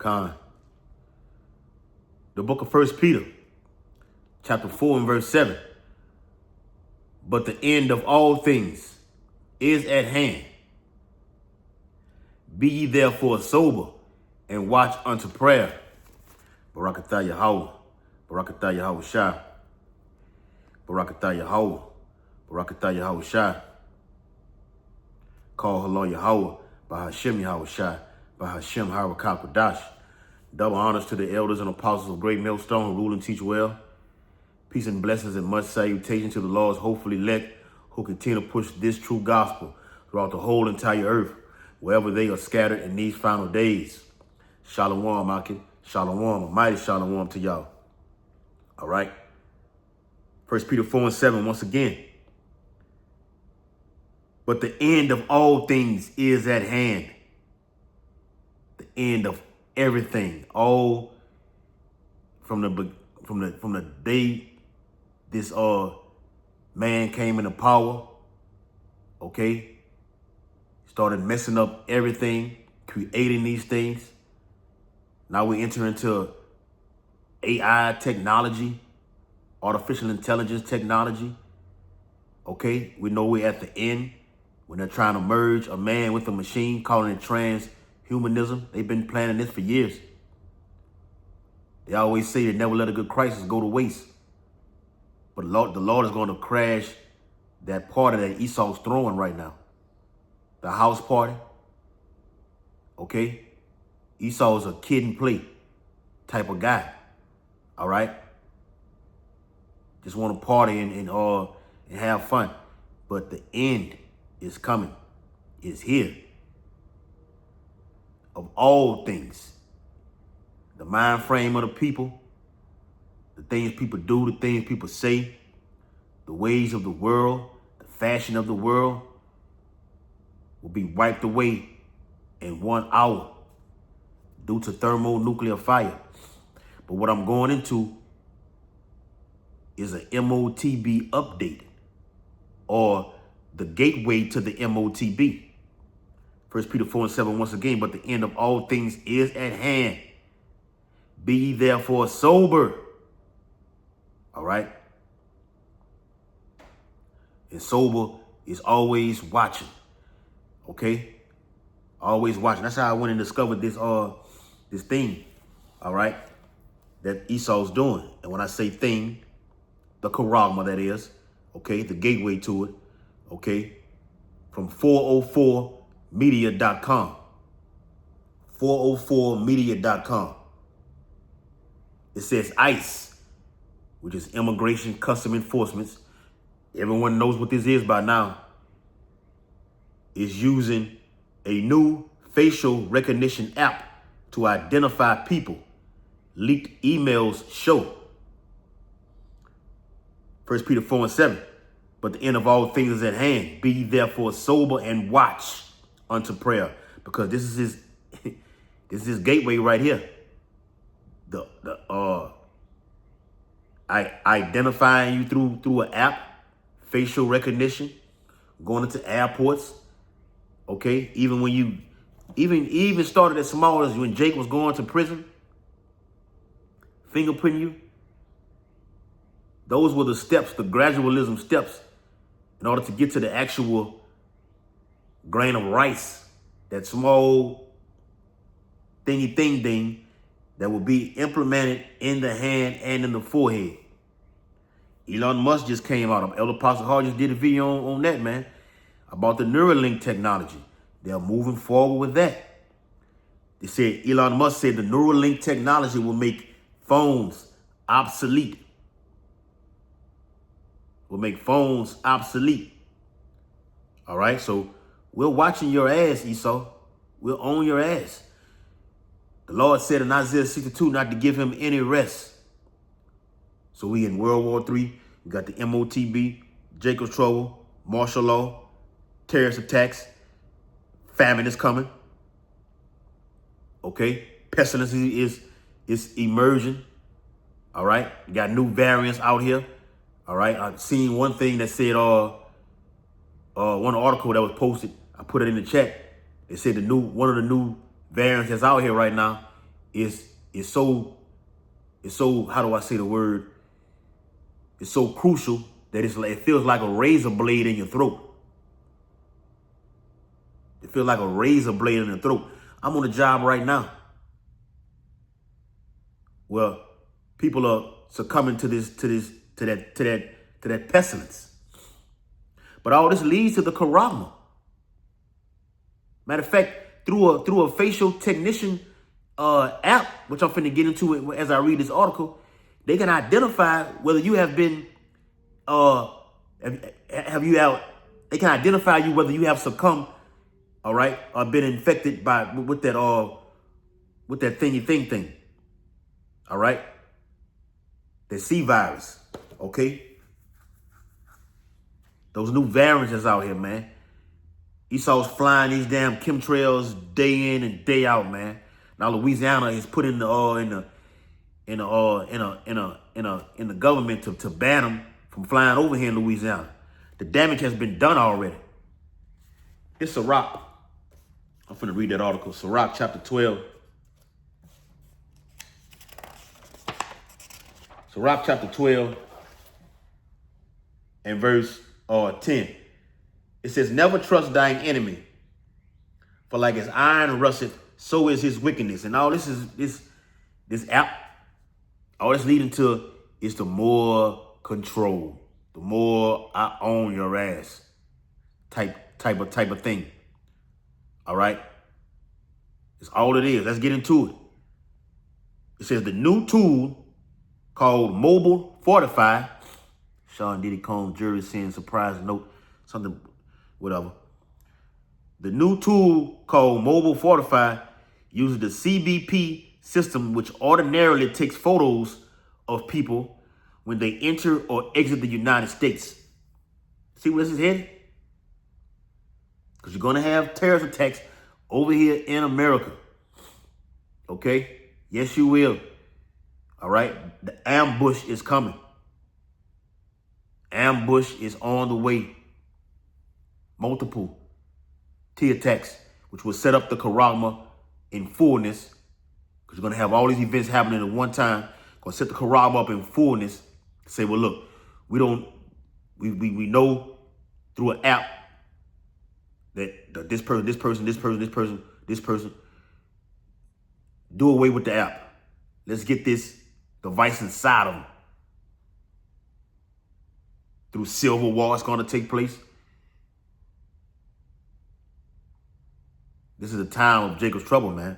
Con. The book of 1 Peter, chapter 4 and verse 7. But the end of all things is at hand. Be ye therefore sober and watch unto prayer. Barakatah Yahweh. Barakatah Yahweh Shai. Barakatah Yahweh. Barakatah Yahweh Shai. Call Halal Yahweh. By Hashem Yahweh Shai. By Hashem Harakah Kodash. Double honors to the elders and apostles of Great Millstone who rule and teach well. Peace and blessings and much salutation to the Lord's hopefully elect who continue to push this true gospel throughout the whole entire earth, wherever they are scattered in these final days. Shalom, Akin. Shalom, a mighty shalom to y'all. All right. 1 Peter 4 and 7, once again. But the end of all things is at hand. The end of everything. All from the day this man came into power, okay? Started messing up everything, creating these things. Now we enter into AI technology, artificial intelligence technology. Okay, we know we're at the end when they're trying to merge a man with a machine, calling it transhumanism. They've been planning this for years. They always say they never let a good crisis go to waste. But the Lord is going to crash that party that Esau's throwing right now. The house party. Okay? Esau is a kid and play type of guy. All right? Just want to party and have fun. But the end is coming. It's here. Of all things. The mind frame of the people. The things people do, the things people say. The ways of the world. The fashion of the world. Will be wiped away in 1 hour. Due to thermonuclear fire. But what I'm going into is an M.O.T.B update, or the gateway to the M.O.T.B. 1 Peter 4 and 7 once again, but the end of all things is at hand. Be ye therefore sober. All right? And sober is always watching. Okay? Always watching. That's how I went and discovered this thing, all right, that Esau's doing. And when I say thing, the charagma, that is, okay, the gateway to it, okay, from 404media.com. 404media.com. It says ICE, which is Immigration Custom Enforcement. Everyone knows what this is by now. Is using a new facial recognition app to identify people. Leaked emails show. 1 Peter 4 and 7. But the end of all things is at hand. Be ye therefore sober and watch unto prayer. Because this is his gateway right here. Identifying you through an app, facial recognition, going into airports. Okay, even when you even started as small as when Jake was going to prison, fingerprinting you. Those were the steps, the gradualism steps, in order to get to the actual grain of rice, that small thingy ding that will be implemented in the hand and in the forehead. Elon Musk just came out. Elder Apostle Hall just did a video on that, man, about the Neuralink technology. They're moving forward with that. They said, Elon Musk said the Neuralink technology will make phones obsolete. Will make phones obsolete. All right, so we're watching your ass, Esau. We're on your ass. The Lord said in Isaiah 62 not to give him any rest. So we in World War III. We got the M.O.T.B, Jacob's Trouble, martial law, terrorist attacks, famine is coming. Okay, pestilence is emerging. All right, we got new variants out here. All right, I've seen one thing that said one article that was posted. I put it in the chat. They said one of the new variants that's out here right now is so how do I say the word? It's so crucial that it feels like a razor blade in your throat. It feels like a razor blade in the throat. I'm on a job right now. Well, people are succumbing to that pestilence. But all this leads to the charagma. Matter of fact, through a facial technician app, which I'm finna get into as I read this article, they can identify whether you have been they can identify you whether you have succumbed, all right, or been infected with that thingy thing. All right? The C virus. Okay? Those new variants that's out here, man. Esau's flying these damn chemtrails day in and day out, man. Now Louisiana is put in the government to ban them from flying over here in Louisiana. The damage has been done already. It's Sirach. I'm finna read that article. Sirach chapter 12. Sirach chapter 12 and verse 10. It says, never trust thine enemy, for like as iron rusteth, so is his wickedness. And all this app, all it's leading to is the more control, the more I own your ass type of thing. All right? It's all it is. Let's get into it. It says the new tool called Mobile Fortify. Sean Diddy Combs jury saying surprise note, something, whatever. The new tool called Mobile Fortify uses the CBP system, which ordinarily takes photos of people when they enter or exit the United States. See where this is headed? Because you're going to have terrorist attacks over here in America. Okay? Yes, you will. All right? The ambush is coming. Ambush is on the way. Multiple T attacks, which will set up the charagma in fullness. Because you're going to have all these events happening at one time. Going to set the charagma up in fullness. Say, well, look, we know through an app that this person, do away with the app. Let's get this device inside of them. Through Civil War, it's going to take place. This is a time of Jacob's trouble, man.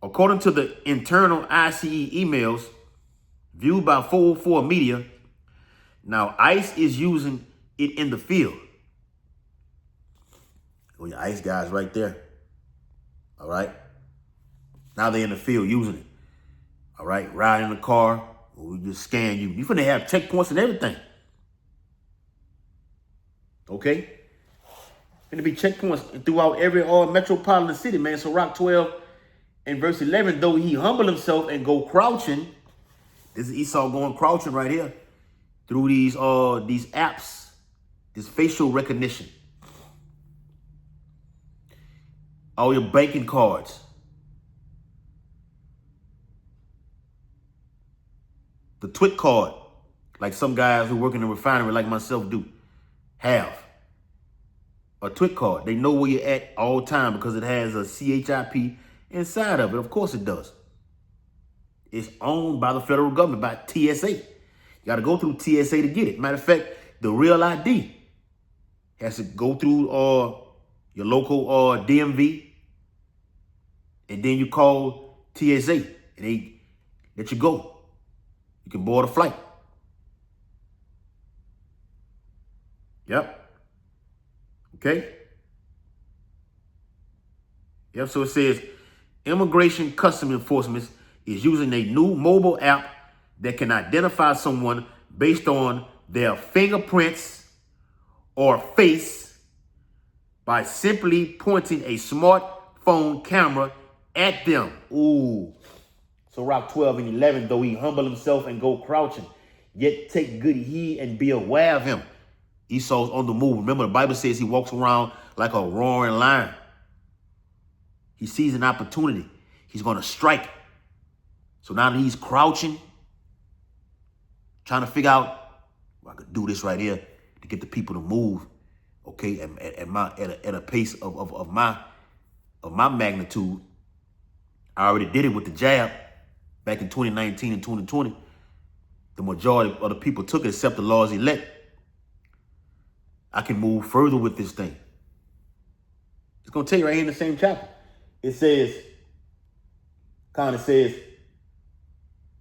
According to the internal ICE emails viewed by 404 Media, now ICE is using it in the field. Well, your ICE guys right there. All right. Now they're in the field using it. All right. Riding in the car. We just scan you. You're finna have checkpoints and everything. Okay? Finna be checkpoints throughout every metropolitan city, man. So Sirach 12 and verse 11, though he humble himself and go crouching. This is Esau going crouching right here. Through these apps. This facial recognition. All your banking cards. The TWIC card, like some guys who work in the refinery like myself do, have a TWIC card. They know where you're at all the time because it has a CHIP inside of it. Of course it does. It's owned by the federal government, by TSA. You got to go through TSA to get it. Matter of fact, the real ID has to go through your local DMV, and then you call TSA, and they let you go. You can board a flight. Yep. Okay. Yep. So it says Immigration Custom Enforcement is using a new mobile app that can identify someone based on their fingerprints or face by simply pointing a smartphone camera at them. Ooh. So Sirach 12 and 11, though he humble himself and go crouching, yet take good heed and be aware of him. Esau's on the move. Remember, the Bible says he walks around like a roaring lion. He sees an opportunity. He's going to strike. So now that he's crouching, trying to figure out, well, I could do this right here to get the people to move, okay, at a pace of my magnitude. I already did it with the jab back in 2019 and 2020. The majority of the people took it except the Lord's elect. I can move further with this thing. It's going to tell you right here in the same chapter. It says, kind of says,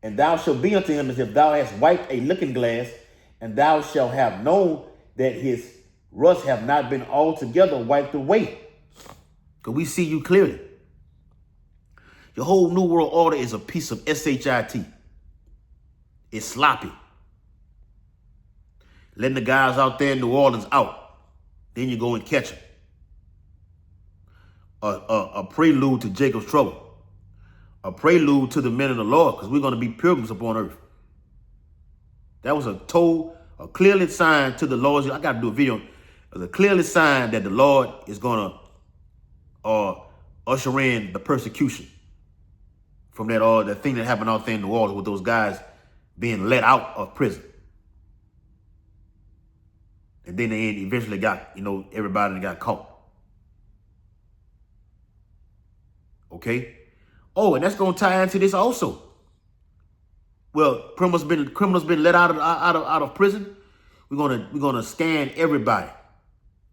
and thou shalt be unto him as if thou hast wiped a looking glass, and thou shalt have known that his rust have not been altogether wiped away. Because we see you clearly. Your whole New World Order is a piece of shit. It's sloppy. Letting the guys out there in New Orleans out. Then you go and catch them. A prelude to Jacob's trouble. A prelude to the men of the Lord, because we're going to be pilgrims upon earth. That was a clearly sign to the Lord. I got to do a video. It was a clearly sign that the Lord is going to usher in the persecution from that thing that happened out there in New Orleans with those guys being let out of prison. And then they eventually got, everybody that got caught. Okay? Oh, and that's going to tie into this also. Well, criminals been let out of prison. We're gonna scan everybody,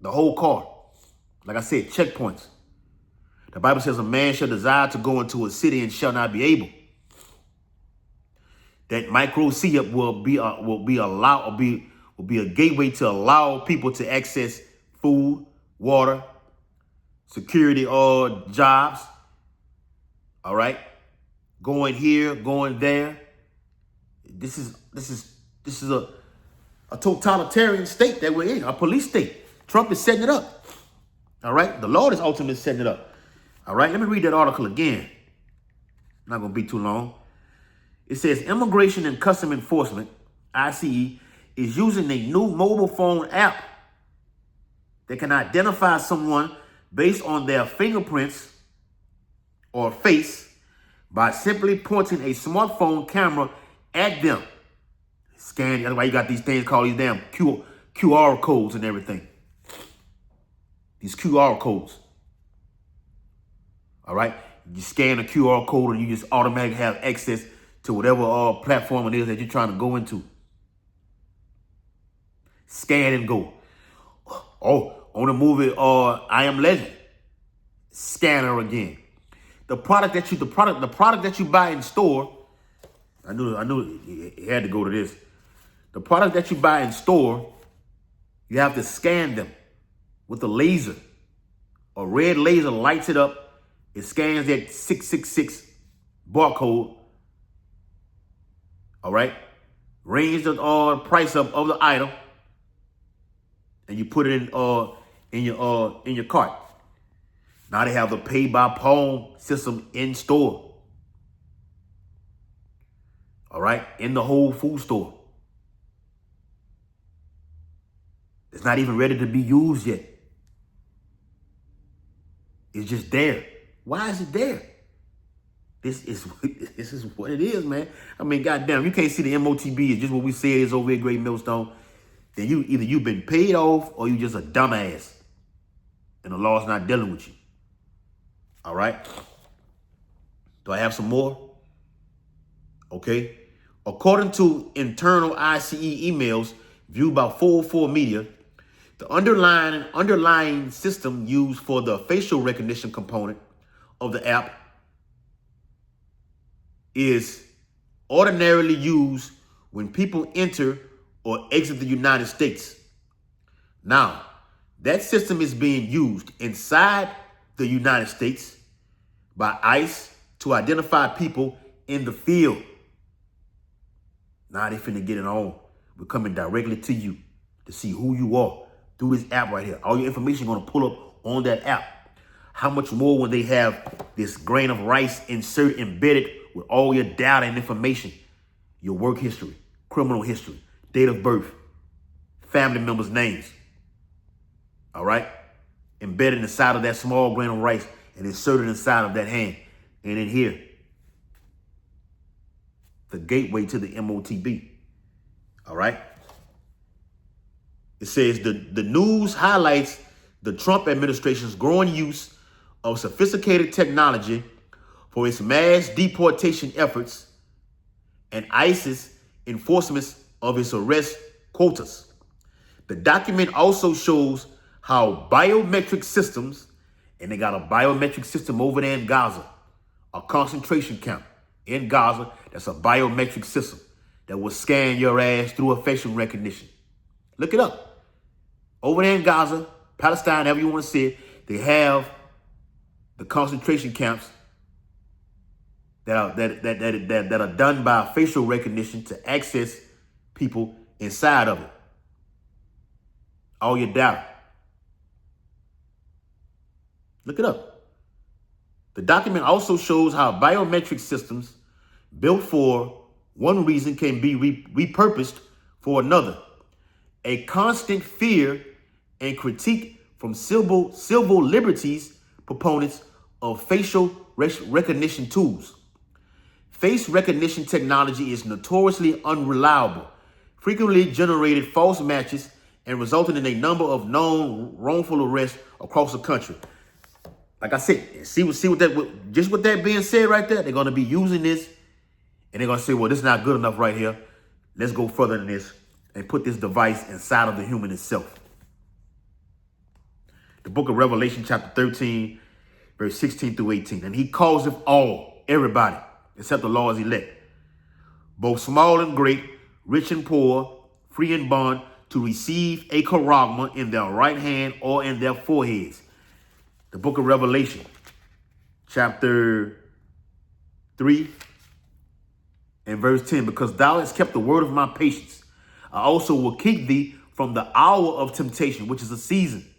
the whole car. Like I said, checkpoints. The Bible says a man shall desire to go into a city and shall not be able. That micro C-up will be a gateway to allow people to access food, water, security, or jobs. All right, going here, going there. This is a totalitarian state that we're in, a police state. Trump is setting it up. All right, the Lord is ultimately setting it up. All right, let me read that article again. Not gonna be too long. It says Immigration and Custom Enforcement, ICE, is using a new mobile phone app that can identify someone based on their fingerprints or face by simply pointing a smartphone camera at them. Scan, that's why you got these things called these damn QR codes and everything. These QR codes. All right? You scan a QR code and you just automatically have access to whatever platform it is that you're trying to go into. Scan and go. Oh, on the movie I Am Legend. Scanner again. The product that you buy in store, I knew it had to go to this. The product that you buy in store, you have to scan them with a laser. A red laser lights it up. It scans that 666 barcode. All right, range the price of the item, and you put it in your cart. Now they have the pay by palm system in store. All right, in the whole food store. It's not even ready to be used yet. It's just there. Why is it there? This is what it is, man. I mean, goddamn, you can't see the M.O.T.B. is just what we say it is over at Great Millstone. Then you've been paid off or you just a dumbass. And the law's not dealing with you. All right? Do I have some more? Okay. According to internal ICE emails viewed by 404 Media, the underlying system used for the facial recognition component of the app is ordinarily used when people enter or exit the United States. Now, that system is being used inside the United States by ICE to identify people in the field. Now they finna get it on. We're coming directly to you to see who you are through this app right here. All your information gonna pull up on that app. How much more when they have this grain of rice embedded with all your data and information, your work history, criminal history, date of birth, family members' names. All right? Embedded inside of that small grain of rice and inserted inside of that hand And in here, the gateway to the M.O.T.B. All right. It says the news highlights the Trump administration's growing use of sophisticated technology for its mass deportation efforts and ISIS enforcements of its arrest quotas. The document also shows how biometric systems, and they got a biometric system over there in Gaza, a concentration camp in Gaza. That's a biometric system that will scan your ass through a facial recognition. Look it up. Over there in Gaza, Palestine, however you want to say it, they have the concentration camps that are done by facial recognition to access people inside of it. All your doubt. Look it up. The document also shows how biometric systems built for one reason can be repurposed for another. A constant fear and critique from civil liberties proponents of facial recognition tools. Face recognition technology is notoriously unreliable, frequently generated false matches, and resulted in a number of known wrongful arrests across the country. Like I said, see what that, just with that being said right there, they're going to be using this and they're going to say, well, this is not good enough right here. Let's go further than this and put this device inside of the human itself. The book of Revelation, chapter 13, verse 16 through 18. And he calls it all, everybody, except the Lord's elect, both small and great, rich and poor, free and bond, to receive a charagma in their right hand or in their foreheads. The book of Revelation, chapter 3 and verse 10. Because thou hast kept the word of my patience, I also will keep thee from the hour of temptation, which is a season.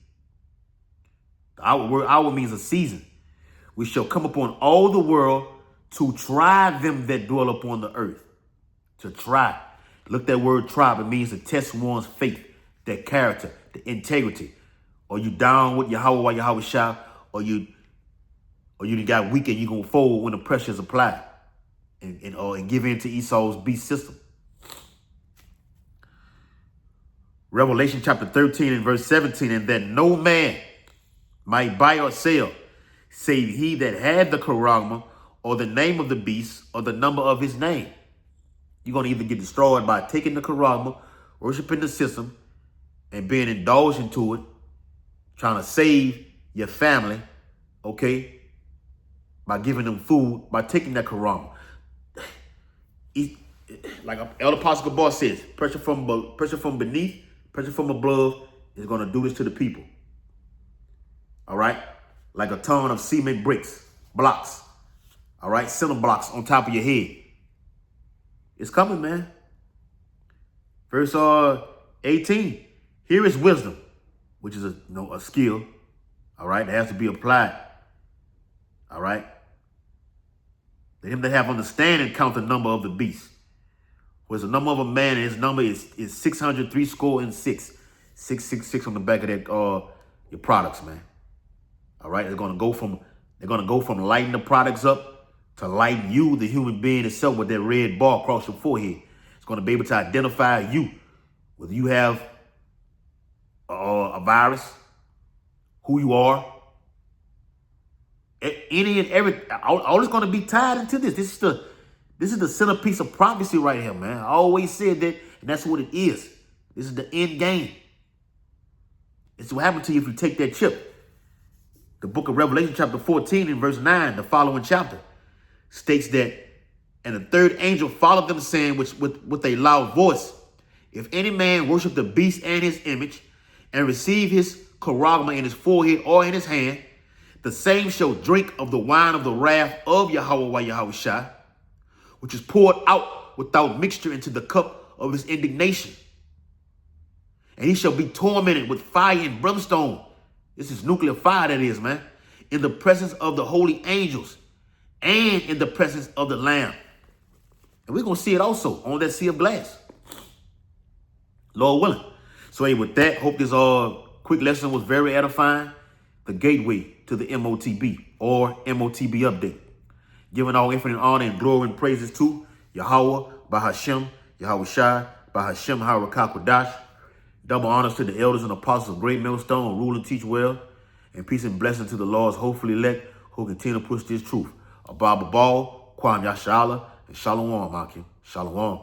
The word hour means a season. We shall come upon all the world to try them that dwell upon the earth. To try. Look that word try. It means to test one's faith, their character, the integrity. Are you down with Yahweh while Yahweh Shah? Or you got weak and you gonna fold when the pressure is applied and give in to Esau's beast system. Revelation chapter 13 and verse 17, and that no man might buy or sell, save he that had the charagma, or the name of the beast, or the number of his name. You're going to either get destroyed by taking the charagma, worshiping the system, and being indulged into it, trying to save your family, okay, by giving them food, by taking that charagma. Like Elder Apostle Gabar says, pressure from beneath, pressure from above is going to do this to the people. All right? Like a ton of cement blocks. All right? Center blocks on top of your head. It's coming, man. Verse 18. Here is wisdom, which is a skill. All right? That has to be applied. All right? Let him that have understanding count the number of the beast. Whereas the number of a man, and his number is 603 score and 6. 666 on the back of that your products, man. All right, they're gonna go from lighting the products up to lighting you, the human being itself, with that red bar across your forehead. It's gonna be able to identify you, whether you have a virus, who you are, any and every. All is gonna be tied into this. This is the centerpiece of prophecy right here, man. I always said that, and that's what it is. This is the end game. It's what happened to you if you take that chip. The book of Revelation chapter 14 and verse 9, the following chapter, states that, and the third angel followed them, saying with a loud voice, if any man worship the beast and his image, and receive his charagma in his forehead or in his hand, the same shall drink of the wine of the wrath of Yahweh Yahweh Shah, which is poured out without mixture into the cup of his indignation. And he shall be tormented with fire and brimstone. This is nuclear fire, that is, man. In the presence of the holy angels and in the presence of the Lamb. And we're going to see it also on that sea of glass. Lord willing. So, hey, with that, hope this quick lesson was very edifying. The gateway to the M.O.T.B. or M.O.T.B. update. Giving all infinite honor and glory and praises to Yahweh, Bahashem, Yahweh Shai, Bahashem, Harakakwadash. Double honors to the elders and apostles of Great Millstone, rule and teach well. And peace and blessing to the Lord's hopefully elect who continue to push this truth. Abba Ball, Kwam Yashala, and Shalom, Akim. Shalom.